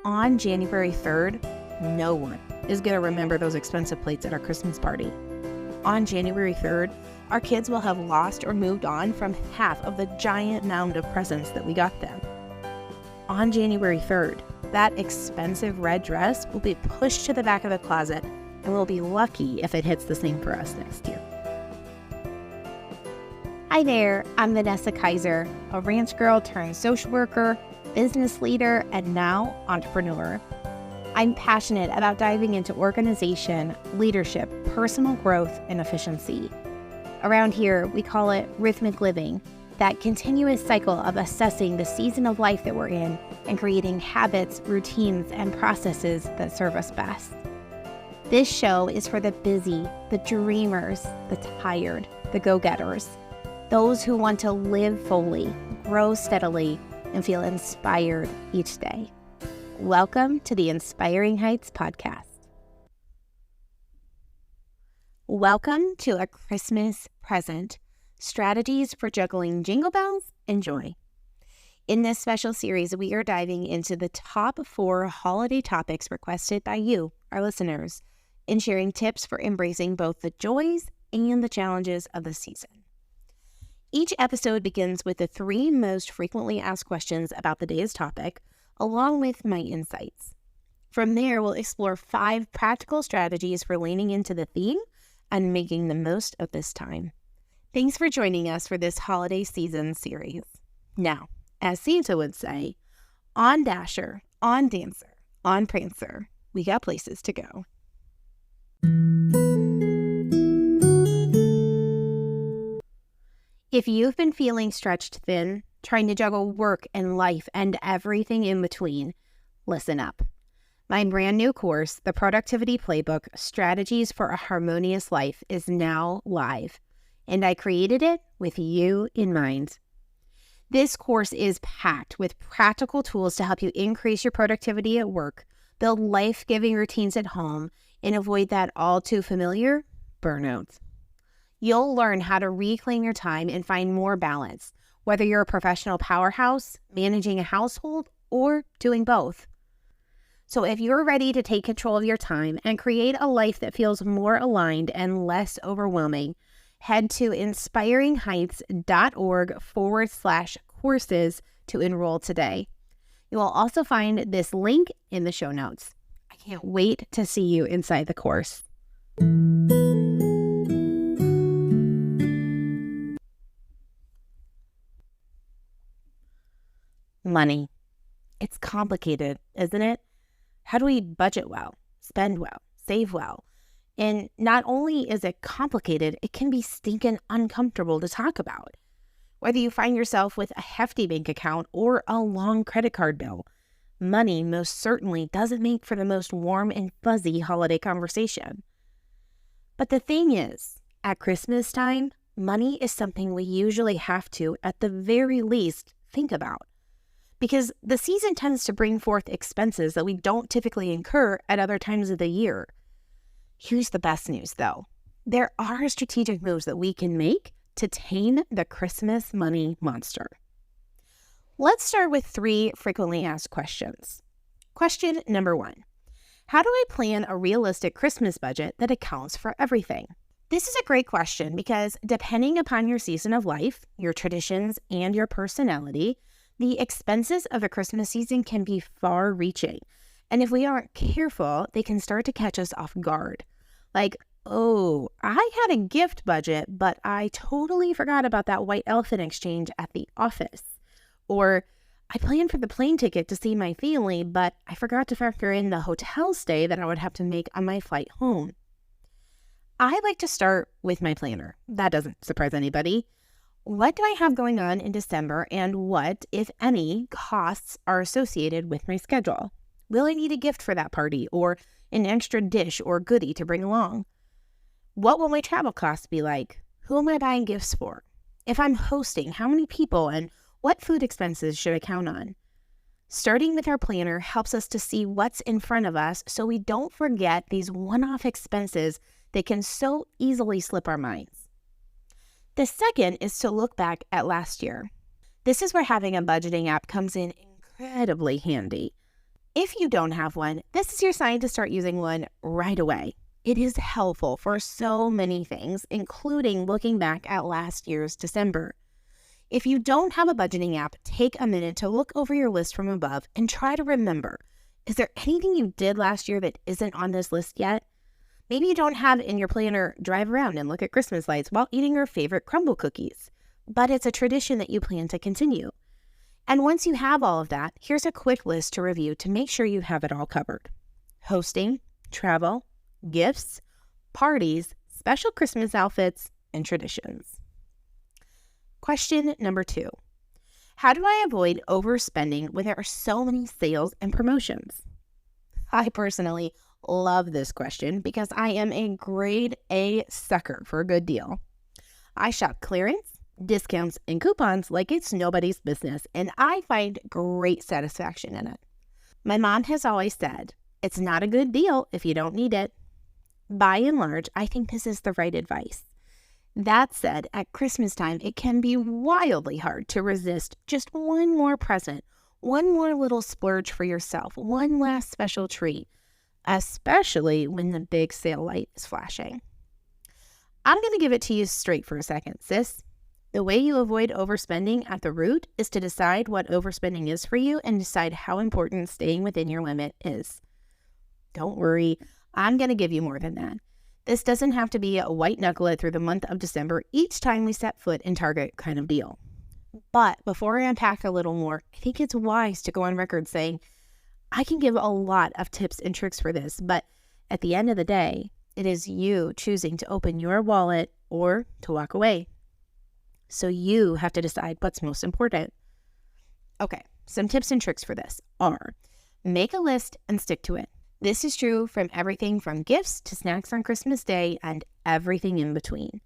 on January 3rd, no one is going to remember those expensive plates at our Christmas party. On January 3rd, our kids will have lost or moved on from half of the giant mound of presents that we got them. On January 3rd, that expensive red dress will be pushed to the back of the closet, and we'll be lucky if it hits the same for us next year. Hi there, I'm Vanessa Kaiser, a ranch girl turned social worker, business leader, and now entrepreneur. I'm passionate about diving into organization, leadership, personal growth, and efficiency. Around here, we call it rhythmic living, that continuous cycle of assessing the season of life that we're in and creating habits, routines, and processes that serve us best. This show is for the busy, the dreamers, the tired, the go-getters, those who want to live fully, grow steadily, and feel inspired each day. Welcome to the Inspiring Heights podcast. Welcome to a Christmas present, strategies for juggling jingle bells and joy. In this special series, we are diving into the top 4 holiday topics requested by you, our listeners, and sharing tips for embracing both the joys and the challenges of the season. Each episode begins with the 3 most frequently asked questions about the day's topic, along with my insights. From there, we'll explore 5 practical strategies for leaning into the theme and making the most of this time. Thanks for joining us for this holiday season series. Now, as Santa would say, on Dasher, on Dancer, on Prancer, we got places to go. If you've been feeling stretched thin, trying to juggle work and life and everything in between, listen up. My brand new course, The Productivity Playbook, Strategies for a Harmonious Life, is now live, and I created it with you in mind. This course is packed with practical tools to help you increase your productivity at work, build life-giving routines at home, and avoid that all too familiar burnout. You'll learn how to reclaim your time and find more balance, whether you're a professional powerhouse, managing a household, or doing both. So if you're ready to take control of your time and create a life that feels more aligned and less overwhelming, head to inspiringheights.org/courses to enroll today. You will also find this link in the show notes. I can't wait to see you inside the course. Money. It's complicated, isn't it? How do we budget well, spend well, save well? And not only is it complicated, it can be stinking uncomfortable to talk about. Whether you find yourself with a hefty bank account or a long credit card bill, money most certainly doesn't make for the most warm and fuzzy holiday conversation. But the thing is, at Christmas time, money is something we usually have to, at the very least, think about. Because the season tends to bring forth expenses that we don't typically incur at other times of the year. Here's the best news, though. There are strategic moves that we can make to tame the Christmas money monster. Let's start with 3 frequently asked questions. Question number 1. How do I plan a realistic Christmas budget that accounts for everything? This is a great question because depending upon your season of life, your traditions, and your personality, the expenses of the Christmas season can be far-reaching. And if we aren't careful, they can start to catch us off guard. Like, oh, I had a gift budget, but I totally forgot about that white elephant exchange at the office. Or I planned for the plane ticket to see my family, but I forgot to factor in the hotel stay that I would have to make on my flight home. I like to start with my planner. That doesn't surprise anybody. What do I have going on in December, and what, if any, costs are associated with my schedule? Will I need a gift for that party, or an extra dish or goodie to bring along? What will my travel costs be like? Who am I buying gifts for? If I'm hosting, how many people and what food expenses should I count on? Starting with our planner helps us to see what's in front of us so we don't forget these one-off expenses that can so easily slip our minds. The second is to look back at last year. This is where having a budgeting app comes in incredibly handy. If you don't have one, this is your sign to start using one right away. It is helpful for so many things, including looking back at last year's December. If you don't have a budgeting app, take a minute to look over your list from above and try to remember, is there anything you did last year that isn't on this list yet? Maybe you don't have in your planner drive around and look at Christmas lights while eating your favorite crumble cookies, but it's a tradition that you plan to continue. And once you have all of that, here's a quick list to review to make sure you have it all covered. Hosting, travel, gifts, parties, special Christmas outfits, and traditions. Question number 2. How do I avoid overspending when there are so many sales and promotions? I personally love this question because I am a grade A sucker for a good deal. I shop clearance, discounts, and coupons like it's nobody's business, and I find great satisfaction in it. My mom has always said, it's not a good deal if you don't need it. By and large, I think this is the right advice. That said, at Christmas time, it can be wildly hard to resist just one more present, one more little splurge for yourself, one last special treat, especially when the big sale light is flashing. I'm going to give it to you straight for a second, sis. The way you avoid overspending at the root is to decide what overspending is for you and decide how important staying within your limit is. Don't worry, I'm going to give you more than that. This doesn't have to be a white knuckle it through the month of December each time we set foot in Target kind of deal. But before I unpack a little more, I think it's wise to go on record saying, I can give a lot of tips and tricks for this, but at the end of the day, it is you choosing to open your wallet or to walk away. So you have to decide what's most important. Okay, some tips and tricks for this are: make a list and stick to it. This is true from everything from gifts to snacks on Christmas Day and everything in between.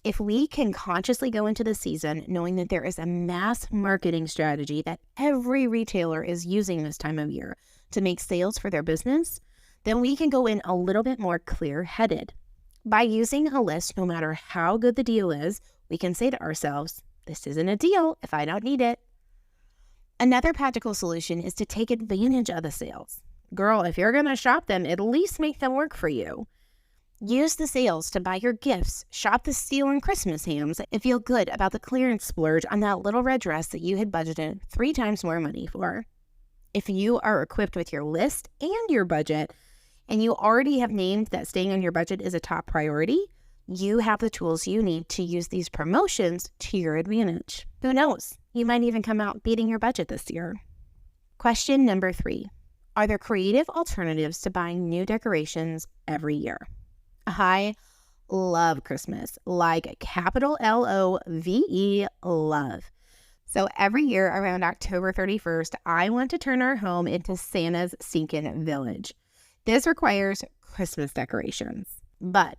If we can consciously go into the season knowing that there is a mass marketing strategy that every retailer is using this time of year to make sales for their business, then we can go in a little bit more clear-headed. By using a list, no matter how good the deal is, we can say to ourselves, this isn't a deal if I don't need it. Another practical solution is to take advantage of the sales. Girl, if you're going to shop them, at least make them work for you. Use the sales to buy your gifts, shop the steal and Christmas hams, and feel good about the clearance splurge on that little red dress that you had budgeted 3 times more money for. If you are equipped with your list and your budget, and you already have named that staying on your budget is a top priority, you have the tools you need to use these promotions to your advantage. Who knows? You might even come out beating your budget this year. Question number 3. Are there creative alternatives to buying new decorations every year? I love Christmas, like capital L-O-V-E, love. So every year around October 31st, I want to turn our home into Santa's Stinkin' Village. This requires Christmas decorations, but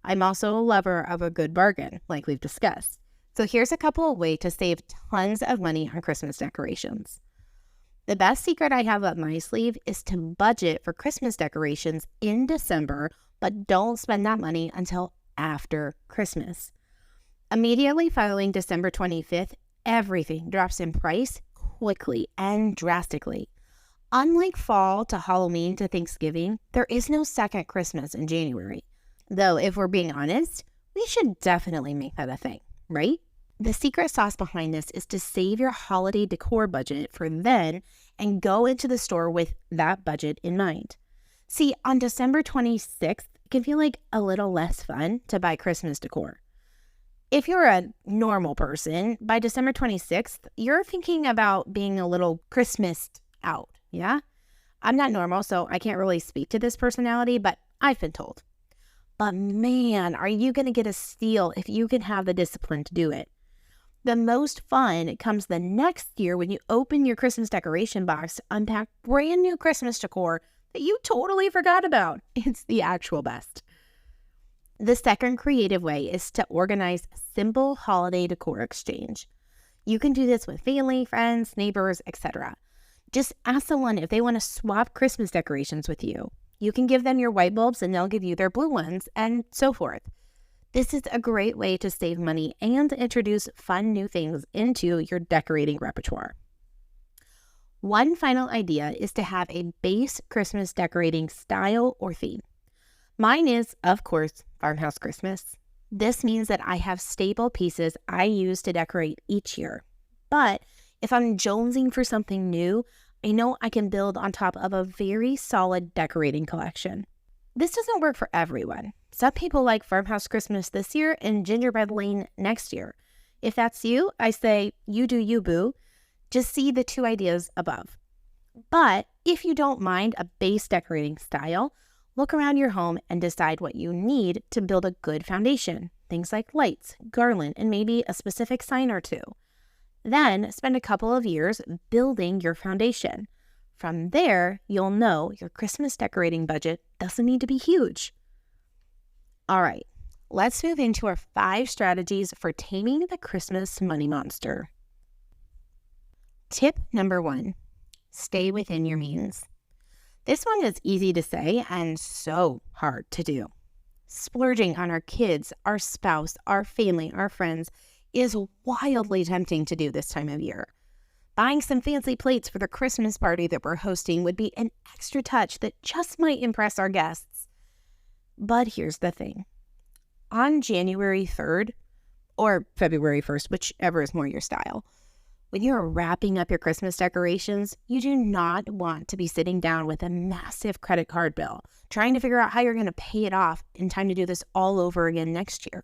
I'm also a lover of a good bargain, like we've discussed. So here's a couple of ways to save tons of money on Christmas decorations. The best secret I have up my sleeve is to budget for Christmas decorations in December, but don't spend that money until after Christmas. Immediately following December 25th, everything drops in price quickly and drastically. Unlike fall to Halloween to Thanksgiving, there is no second Christmas in January. Though, if we're being honest, we should definitely make that a thing, right? The secret sauce behind this is to save your holiday decor budget for then and go into the store with that budget in mind. See, on December 26th, it can feel like a little less fun to buy Christmas decor. If you're a normal person, by December 26th, you're thinking about being a little Christmased out, yeah? I'm not normal, so I can't really speak to this personality, but I've been told. But man, are you going to get a steal if you can have the discipline to do it. The most fun comes the next year when you open your Christmas decoration box to unpack brand new Christmas decor that you totally forgot about. It's the actual best. The second creative way is to organize simple holiday decor exchange. You can do this with family, friends, neighbors, etc. Just ask someone if they want to swap Christmas decorations with you. You can give them your white bulbs and they'll give you their blue ones, and so forth. This is a great way to save money and introduce fun new things into your decorating repertoire. One final idea is to have a base Christmas decorating style or theme. Mine is, of course, Farmhouse Christmas. This means that I have staple pieces I use to decorate each year. But if I'm jonesing for something new, I know I can build on top of a very solid decorating collection. This doesn't work for everyone. Some people like Farmhouse Christmas this year and Gingerbread Lane next year. If that's you, I say, you do you, boo. Just see the two ideas above. But if you don't mind a base decorating style, look around your home and decide what you need to build a good foundation. Things like lights, garland, and maybe a specific sign or two. Then spend a couple of years building your foundation. From there, you'll know your Christmas decorating budget doesn't need to be huge. All right, let's move into our 5 strategies for taming the Christmas money monster. Tip number 1, stay within your means. This one is easy to say and so hard to do. Splurging on our kids, our spouse, our family, our friends is wildly tempting to do this time of year. Buying some fancy plates for the Christmas party that we're hosting would be an extra touch that just might impress our guests. But here's the thing. On January 3rd, or February 1st, whichever is more your style, when you're wrapping up your Christmas decorations, you do not want to be sitting down with a massive credit card bill, trying to figure out how you're going to pay it off in time to do this all over again next year.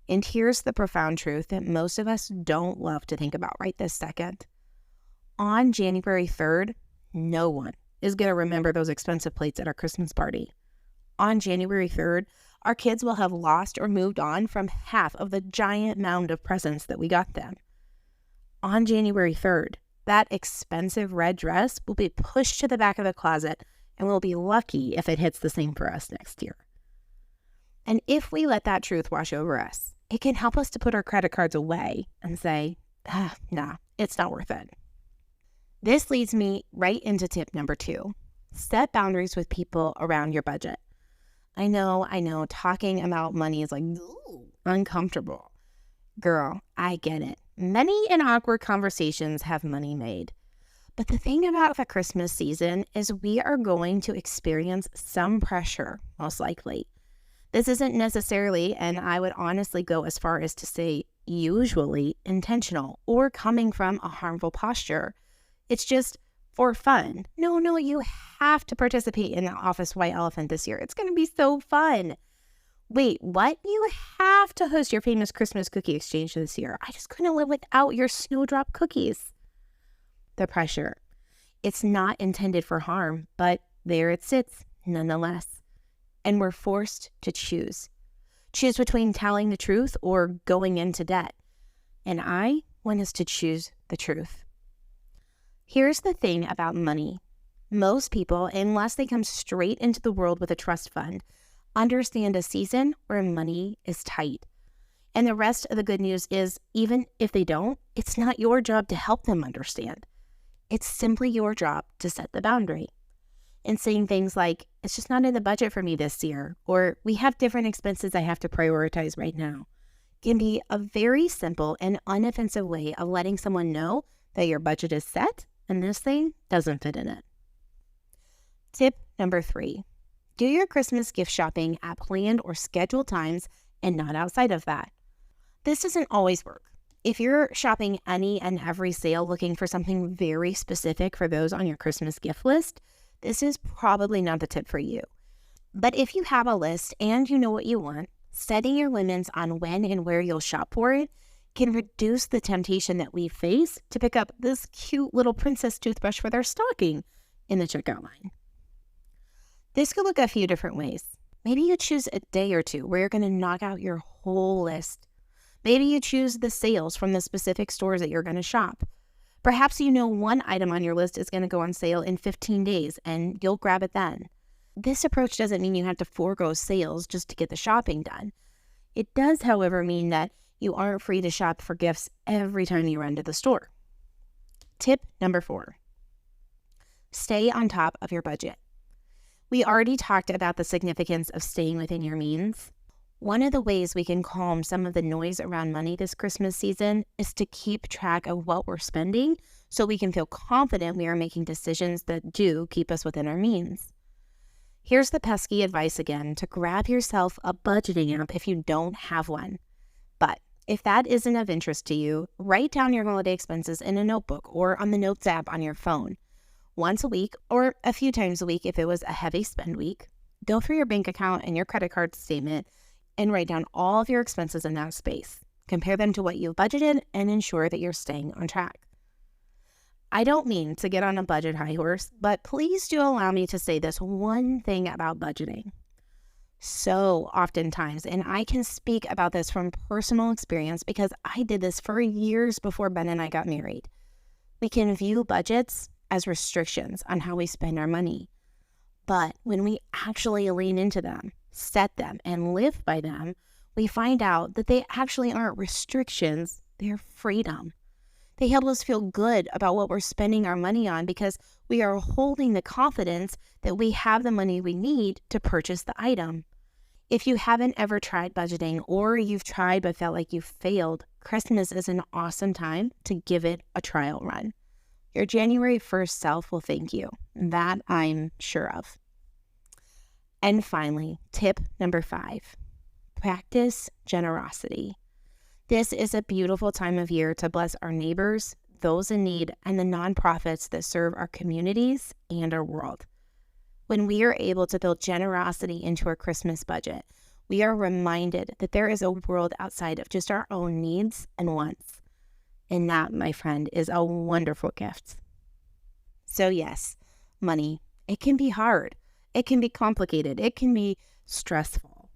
And here's the profound truth that most of us don't love to think about right this second. On January 3rd, no one is going to remember those expensive plates at our Christmas party. On January 3rd, our kids will have lost or moved on from half of the giant mound of presents that we got them. On January 3rd, that expensive red dress will be pushed to the back of the closet, and we'll be lucky if it hits the same for us next year. And if we let that truth wash over us, it can help us to put our credit cards away and say, nah, it's not worth it. This leads me right into tip number 2. Set boundaries with people around your budget. I know, talking about money is like, ooh, uncomfortable. Girl, I get it. Many and awkward conversations have money made. But the thing about the Christmas season is we are going to experience some pressure, most likely. This isn't necessarily, and I would honestly go as far as to say usually, intentional or coming from a harmful posture. It's just for fun. No, you have to participate in the office white elephant this year. It's going to be so fun. Wait, what? You have to host your famous Christmas cookie exchange this year. I just couldn't live without your snowdrop cookies. The pressure. It's not intended for harm, but there it sits nonetheless. And we're forced to choose. Choose between telling the truth or going into debt. And I want us to choose the truth. Here's the thing about money. Most people, unless they come straight into the world with a trust fund, understand a season where money is tight. And the rest of the good news is, even if they don't, it's not your job to help them understand. It's simply your job to set the boundary. And saying things like, it's just not in the budget for me this year, or we have different expenses I have to prioritize right now, can be a very simple and unoffensive way of letting someone know that your budget is set and this thing doesn't fit in it. Tip number 3. Do your Christmas gift shopping at planned or scheduled times and not outside of that. This doesn't always work. If you're shopping any and every sale looking for something very specific for those on your Christmas gift list, this is probably not the tip for you. But if you have a list and you know what you want, setting your limits on when and where you'll shop for it can reduce the temptation that we face to pick up this cute little princess toothbrush for their stocking in the checkout line. This could look a few different ways. Maybe you choose a day or two where you're going to knock out your whole list. Maybe you choose the sales from the specific stores that you're going to shop. Perhaps you know one item on your list is going to go on sale in 15 days and you'll grab it then. This approach doesn't mean you have to forego sales just to get the shopping done. It does, however, mean that you aren't free to shop for gifts every time you run to the store. Tip number 4. Stay on top of your budget. We already talked about the significance of staying within your means. One of the ways we can calm some of the noise around money this Christmas season is to keep track of what we're spending so we can feel confident we are making decisions that do keep us within our means. Here's the pesky advice again to grab yourself a budgeting app if you don't have one. But if that isn't of interest to you, write down your holiday expenses in a notebook or on the Notes app on your phone. Once a week or a few times a week if it was a heavy spend week, go through your bank account and your credit card statement and write down all of your expenses in that space. Compare them to what you've budgeted and ensure that you're staying on track. I don't mean to get on a budget high horse, but please do allow me to say this one thing about budgeting. So oftentimes, and I can speak about this from personal experience because I did this for years before Ben and I got married. We can view budgets as restrictions on how we spend our money. But when we actually lean into them, set them, and live by them, we find out that they actually aren't restrictions, they're freedom. They help us feel good about what we're spending our money on because we are holding the confidence that we have the money we need to purchase the item. If you haven't ever tried budgeting or you've tried but felt like you failed, Christmas is an awesome time to give it a trial run. Your January 1st self will thank you. That I'm sure of. And finally, tip number 5, practice generosity. This is a beautiful time of year to bless our neighbors, those in need, and the nonprofits that serve our communities and our world. When we are able to build generosity into our Christmas budget, we are reminded that there is a world outside of just our own needs and wants. And that, my friend, is a wonderful gift. So yes, money, it can be hard. It can be complicated. It can be stressful.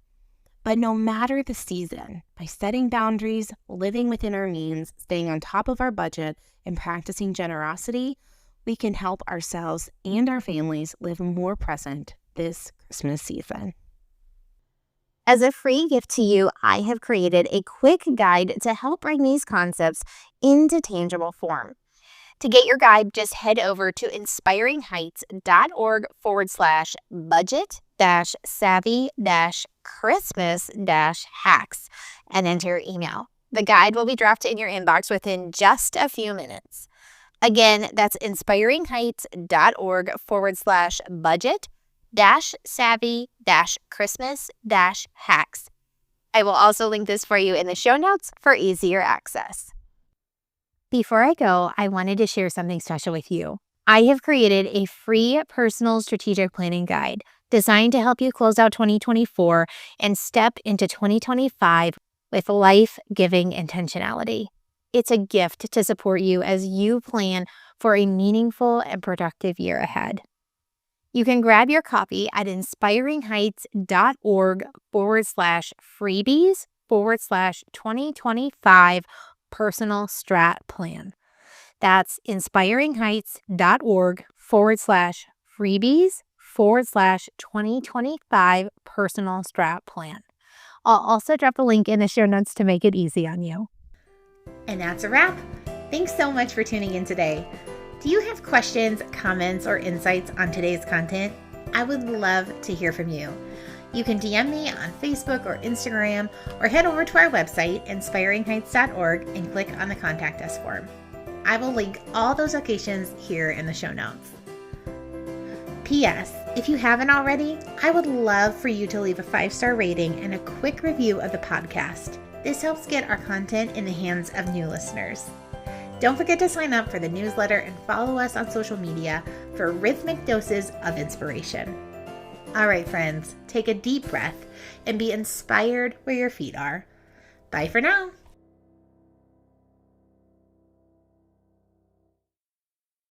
But no matter the season, by setting boundaries, living within our means, staying on top of our budget, and practicing generosity, we can help ourselves and our families live more present this Christmas season. As a free gift to you, I have created a quick guide to help bring these concepts into tangible form. To get your guide, just head over to inspiringheights.org/budget-savvy-christmas-hacks and enter your email. The guide will be drafted in your inbox within just a few minutes. Again, that's inspiringheights.org/budget-savvy-christmas-hacks. I will also link this for you in the show notes for easier access. Before I go, I wanted to share something special with you. I have created a free personal strategic planning guide designed to help you close out 2024 and step into 2025 with life-giving intentionality. It's a gift to support you as you plan for a meaningful and productive year ahead. You can grab your copy at inspiringheights.org/freebies/2025 personal strat plan. That's inspiringheights.org/freebies/2025 personal strat plan. I'll also drop a link in the show notes to make it easy on you. And that's a wrap. Thanks so much for tuning in today. Do you have questions, comments, or insights on today's content? I would love to hear from you. You can DM me on Facebook or Instagram, or head over to our website, inspiringheights.org, and click on the Contact Us form. I will link all those locations here in the show notes. P.S. If you haven't already, I would love for you to leave a 5-star rating and a quick review of the podcast. This helps get our content in the hands of new listeners. Don't forget to sign up for the newsletter and follow us on social media for rhythmic doses of inspiration. All right, friends, take a deep breath and be inspired where your feet are. Bye for now.